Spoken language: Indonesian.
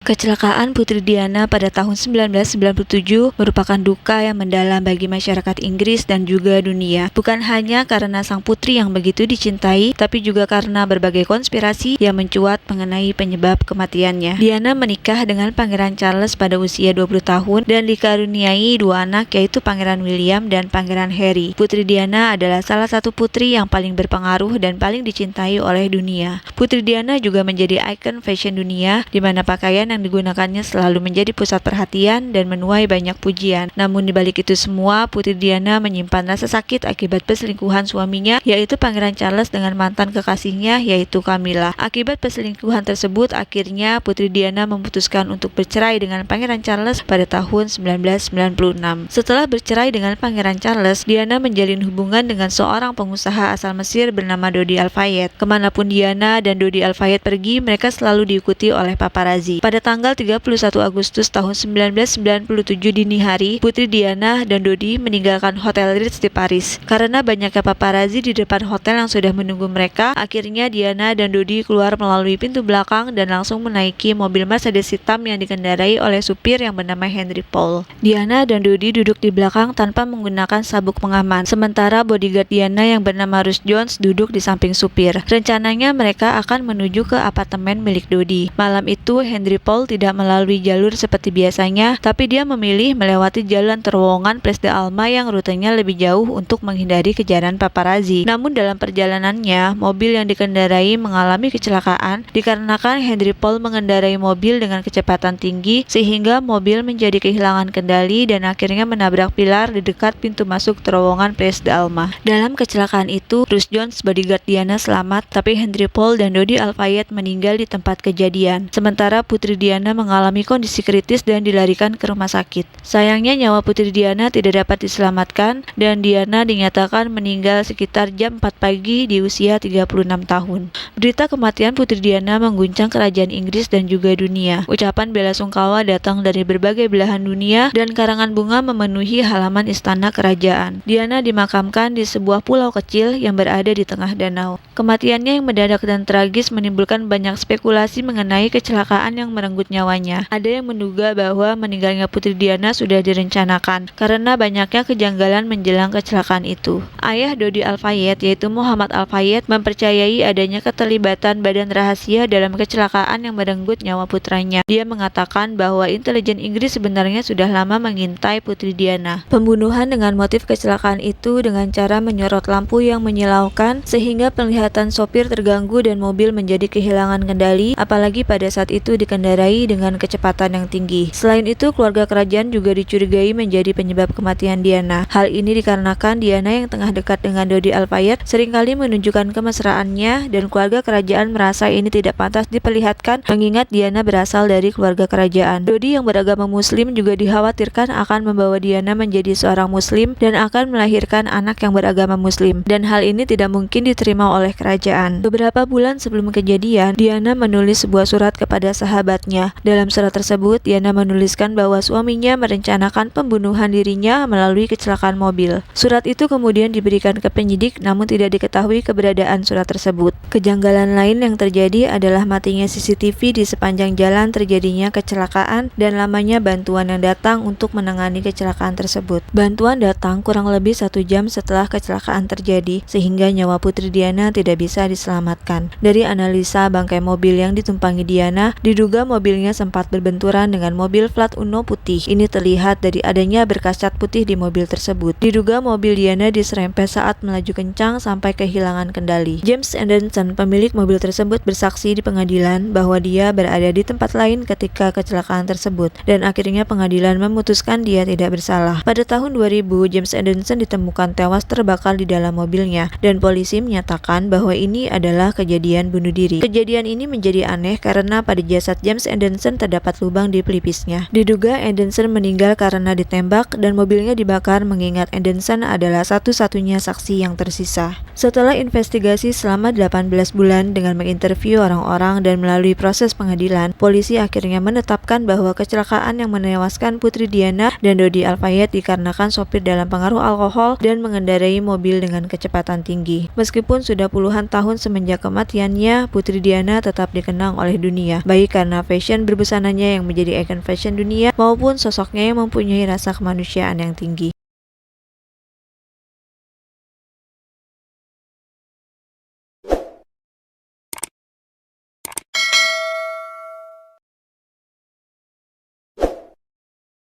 Kecelakaan Putri Diana pada tahun 1997 merupakan duka yang mendalam bagi masyarakat Inggris dan juga dunia. Bukan hanya karena sang putri yang begitu dicintai, tapi juga karena berbagai konspirasi yang mencuat mengenai penyebab kematiannya. Diana menikah dengan Pangeran Charles pada usia 20 tahun dan dikaruniai dua anak, yaitu Pangeran William dan Pangeran Harry. Putri Diana adalah salah satu putri yang paling berpengaruh dan paling dicintai oleh dunia. Putri Diana juga menjadi ikon fashion dunia, di mana pakaian yang digunakannya selalu menjadi pusat perhatian dan menuai banyak pujian. Namun dibalik itu semua, Putri Diana menyimpan rasa sakit akibat perselingkuhan suaminya, yaitu Pangeran Charles dengan mantan kekasihnya, yaitu Camilla. Akibat perselingkuhan tersebut, akhirnya Putri Diana memutuskan untuk bercerai dengan Pangeran Charles pada tahun 1996. Setelah bercerai dengan Pangeran Charles, Diana menjalin hubungan dengan seorang pengusaha asal Mesir bernama Dodi Al-Fayed. Kemanapun Diana dan Dodi Al-Fayed pergi, mereka selalu diikuti oleh paparazzi. Pada tanggal 31 Agustus tahun 1997 dini hari, Putri Diana dan Dodi meninggalkan Hotel Ritz di Paris. Karena banyaknya paparazzi di depan hotel yang sudah menunggu mereka, akhirnya Diana dan Dodi keluar melalui pintu belakang dan langsung menaiki mobil Mercedes hitam yang dikendarai oleh supir yang bernama Henry Paul. Diana dan Dodi duduk di belakang tanpa menggunakan sabuk pengaman, sementara bodyguard Diana yang bernama Russ Jones duduk di samping supir. Rencananya mereka akan menuju ke apartemen milik Dodi. Malam itu Henry Paul tidak melalui jalur seperti biasanya, tapi dia memilih melewati jalan terowongan Place de Alma yang rutenya lebih jauh untuk menghindari kejaran paparazzi. Namun dalam perjalanannya, mobil yang dikendarai mengalami kecelakaan dikarenakan Henry Paul mengendarai mobil dengan kecepatan tinggi sehingga mobil menjadi kehilangan kendali dan akhirnya menabrak pilar di dekat pintu masuk terowongan Place de Alma. Dalam kecelakaan itu, Russ Jones bodyguard Diana selamat, tapi Henry Paul dan Dodi Al-Fayed meninggal di tempat kejadian. Sementara Putri Diana mengalami kondisi kritis dan dilarikan ke rumah sakit. Sayangnya nyawa Putri Diana tidak dapat diselamatkan dan Diana dinyatakan meninggal sekitar jam 4 pagi di usia 36 tahun. Berita kematian Putri Diana mengguncang kerajaan Inggris dan juga dunia. Ucapan bela sungkawa datang dari berbagai belahan dunia dan karangan bunga memenuhi halaman istana kerajaan. Diana dimakamkan di sebuah pulau kecil yang berada di tengah danau. Kematiannya yang mendadak dan tragis menimbulkan banyak spekulasi mengenai kecelakaan yang merenggut nyawanya. Ada yang menduga bahwa meninggalnya Putri Diana sudah direncanakan karena banyaknya kejanggalan menjelang kecelakaan itu. Ayah Dodi Al-Fayed, yaitu Muhammad Al-Fayed, mempercayai adanya keterlibatan badan rahasia dalam kecelakaan yang merenggut nyawa putranya. Dia mengatakan bahwa intelijen Inggris sebenarnya sudah lama mengintai Putri Diana. Pembunuhan dengan motif kecelakaan itu dengan cara menyorot lampu yang menyilaukan sehingga penglihatan sopir terganggu dan mobil menjadi kehilangan kendali, apalagi pada saat itu dikendarai dengan kecepatan yang tinggi. Selain itu, keluarga kerajaan juga dicurigai menjadi penyebab kematian Diana. Hal ini dikarenakan Diana yang tengah dekat dengan Dodi Al-Fayed seringkali menunjukkan kemesraannya dan keluarga kerajaan merasa ini tidak pantas diperlihatkan mengingat Diana berasal dari keluarga kerajaan. Dodi yang beragama Muslim juga dikhawatirkan akan membawa Diana menjadi seorang Muslim dan akan melahirkan anak yang beragama Muslim, dan hal ini tidak mungkin diterima oleh kerajaan. Beberapa bulan sebelum kejadian, Diana menulis sebuah surat kepada sahabatnya. Dalam surat tersebut, Diana menuliskan bahwa suaminya merencanakan pembunuhan dirinya melalui kecelakaan mobil. Surat itu kemudian diberikan ke penyidik, namun tidak diketahui keberadaan surat tersebut. Kejanggalan lain yang terjadi adalah matinya CCTV di sepanjang jalan terjadinya kecelakaan dan lamanya bantuan yang datang untuk menangani kecelakaan tersebut. Bantuan datang kurang lebih 1 jam setelah kecelakaan terjadi, sehingga nyawa Putri Diana tidak bisa diselamatkan. Dari analisa bangkai mobil yang ditumpangi Diana, diduga mobilnya sempat berbenturan dengan mobil plat Uno putih. Ini terlihat dari adanya berkas cat putih di mobil tersebut. Diduga mobil Diana diserempet saat melaju kencang sampai kehilangan kendali. James Anderson, pemilik mobil tersebut, bersaksi di pengadilan bahwa dia berada di tempat lain ketika kecelakaan tersebut dan akhirnya pengadilan memutuskan dia tidak bersalah. Pada tahun 2000, James Anderson ditemukan tewas terbakar di dalam mobilnya dan polisi menyatakan bahwa ini adalah kejadian bunuh diri. Kejadian ini menjadi aneh karena pada jasad James Anderson terdapat lubang di pelipisnya. Diduga Anderson meninggal karena ditembak dan mobilnya dibakar mengingat Anderson adalah satu-satunya saksi yang tersisa. Setelah investigasi selama 18 bulan dengan menginterview orang-orang dan melalui proses pengadilan, polisi akhirnya menetapkan bahwa kecelakaan yang menewaskan Putri Diana dan Dodi Al-Fayed dikarenakan sopir dalam pengaruh alkohol dan mengendarai mobil dengan kecepatan tinggi. Meskipun sudah puluhan tahun semenjak kematiannya, Putri Diana tetap dikenang oleh dunia, baik karena fashion berbusananya yang menjadi ikon fashion dunia maupun sosoknya yang mempunyai rasa kemanusiaan yang tinggi.